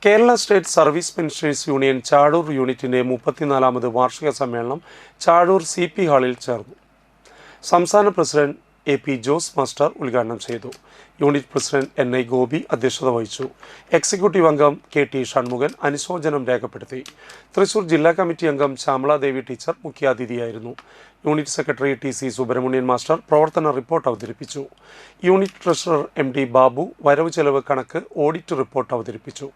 Kerala state service pensioners union Chazhur യൂണിറ്റിൻ്റെ 34ാമത് വാർഷിക സമ്മേളനം ചാഴൂർ CP ഹാളിൽ ചേർന്നു. സംസ്ഥാന പ്രസിഡന്റ് AP ജോസ് മാസ്റ്റർ ഉദ്ഘാടനം ചെയ്തു. യൂണിറ്റ് പ്രസിഡന്റ് NI ഗോപി അധ്യക്ഷത വഹിച്ചു. എക്സിക്യൂട്ടീവ് അംഗം KT ഷൺമുഖൻ അനുശോചനം രേഖപ്പെടുത്തി. തൃശൂർ ജില്ലാ കമ്മിറ്റി അംഗം ശ്യാമള ദേവി ടീച്ചർ മുഖ്യാതിഥിയായിരുന്നു. Unit secretary TC Subramanian master പ്രവർത്തന റിപ്പോർട്ട് അവതരിപ്പിച്ചു. യൂണിറ്റ് ട്രഷറർ MD ബാബു വരവ് ചെലവ് കണക്ക് ഓഡിറ്റ് റിപ്പോർട്ട് അവതരിപ്പിച്ചു.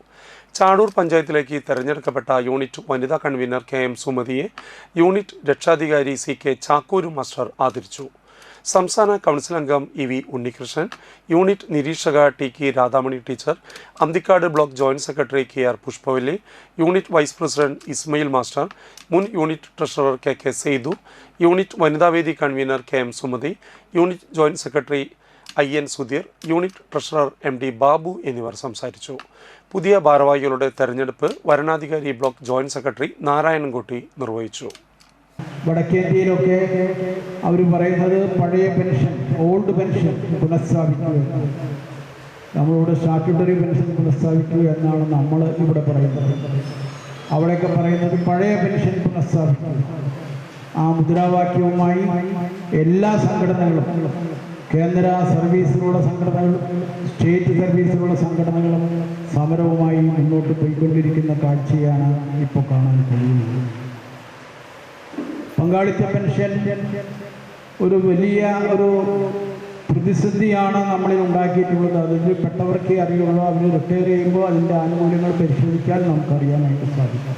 ചാഴൂർ പഞ്ചായത്തിലേക്ക് തെരഞ്ഞെടുക്കപ്പെട്ട യൂണിറ്റ് വനിതാ കൺവീനർ KM സുമതിയെ യൂണിറ്റ് രക്ഷാധികാരി CK ചാക്കൂരു മാസ്റ്റർ ആദരിച്ചു. സംസ്ഥാന കൗൺസിൽ അംഗം EV ഉണ്ണികൃഷ്ണൻ, യൂണിറ്റ് നിരീക്ഷക TK Radhamani teacher, Anthikkad block joint secretary KR Pushpavalli, unit vice president Ismail master, മുൻ unit treasurer KK Saidu, unit വനിതാവേദി convener KM Sumathi, unit joint secretary IN Sudheer, unit treasurer MD Babu എന്നിവർ സംസാരിച്ചു. പുതിയ ഭാരവാഹികളുടെ തെരഞ്ഞെടുപ്പ് വരണാധികാരി ബ്ലോക്ക് ജോയിന്റ് സെക്രട്ടറി നാരായണൻകുട്ടി നിർവഹിച്ചു. വടക്കേന്ത്യയിലൊക്കെ അവർ പറയുന്നത് പഴയ പെൻഷൻ, ഓൾഡ് പെൻഷൻ പുനഃസ്ഥാപിക്കുക, നമ്മളിവിടെ സ്റ്റാറ്റ്യൂട്ടറി പെൻഷൻ പുനഃസ്ഥാപിക്കുക എന്നാണ് നമ്മൾ ഇവിടെ പറയുന്നത്. അവിടെയൊക്കെ പറയുന്നത് പഴയ പെൻഷൻ പുനഃസ്ഥാപിക്കുക. ആ മുദ്രാവാക്യവുമായി എല്ലാ സംഘടനകളും, കേന്ദ്ര സർവീസിലുള്ള സംഘടനകളും സ്റ്റേറ്റ് സർവീസിലുള്ള സംഘടനകളും സമരവുമായി മുന്നോട്ട് പോയിക്കൊണ്ടിരിക്കുന്ന കാഴ്ചയാണ് ഇപ്പോൾ കാണാൻ കഴിയുന്നത്. പങ്കാളിത്ത പെൻഷൻ ഒരു വലിയ പ്രതിസന്ധിയാണ് നമ്മളിൽ ഉണ്ടാക്കിയിട്ടുള്ളത്. അതിൽ പെട്ടവർക്കേ അറിയുള്ളൂ. അവർ റിട്ടയർ ചെയ്യുമ്പോൾ അതിൻ്റെ ആനുകൂല്യങ്ങൾ പരിശോധിക്കാൻ നമുക്കറിയാനായിട്ട് സാധിക്കും.